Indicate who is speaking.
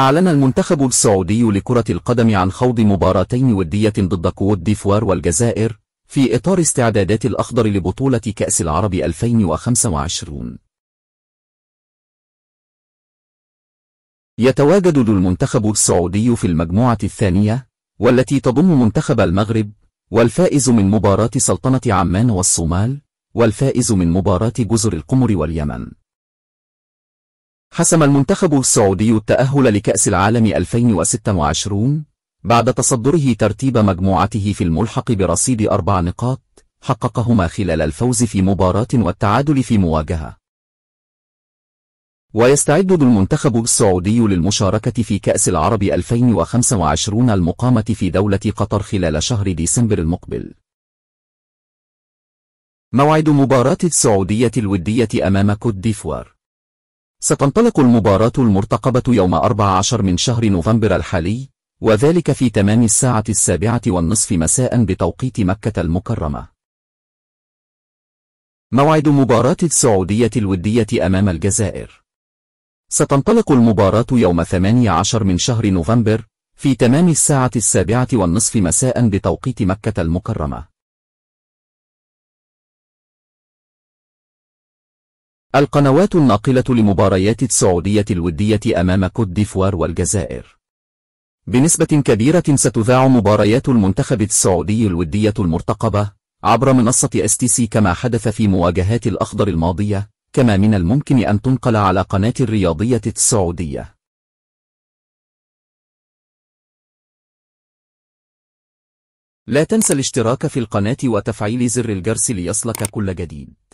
Speaker 1: أعلن المنتخب السعودي لكرة القدم عن خوض مباراتين ودية ضد كوت ديفوار والجزائر في إطار استعدادات الأخضر لبطولة كأس العرب 2025. يتواجد المنتخب السعودي في المجموعة الثانية والتي تضم منتخب المغرب، والفائز من مباراة سلطنة عمان والصومال، والفائز من مباراة جزر القمر واليمن. حسم المنتخب السعودي التأهل لكأس العالم 2026 بعد تصدره ترتيب مجموعته في الملحق برصيد 4 نقاط حققهما خلال الفوز في مباراة والتعادل في مواجهة. ويستعد المنتخب السعودي للمشاركة في كأس العرب 2025 المقامة في دولة قطر خلال شهر ديسمبر المقبل. موعد مباراة السعودية الودية أمام كوت ديفوار. ستنطلق المباراة المرتقبة يوم 14 من شهر نوفمبر الحالي، وذلك في تمام الساعة 7:30 مساء بتوقيت مكة المكرمة. موعد مباراة السعودية الودية أمام الجزائر. ستنطلق المباراة يوم 18 من شهر نوفمبر في تمام الساعة 7:30 مساء بتوقيت مكة المكرمة. القنوات الناقلة لمباريات السعودية الودية أمام كوت ديفوار والجزائر. بنسبة كبيرة ستذاع مباريات المنتخب السعودي الودية المرتقبة عبر منصة STC كما حدث في مواجهات الأخضر الماضية، كما من الممكن أن تنقل على قناة الرياضية السعودية. لا تنسى الاشتراك في القناة وتفعيل زر الجرس ليصلك كل جديد.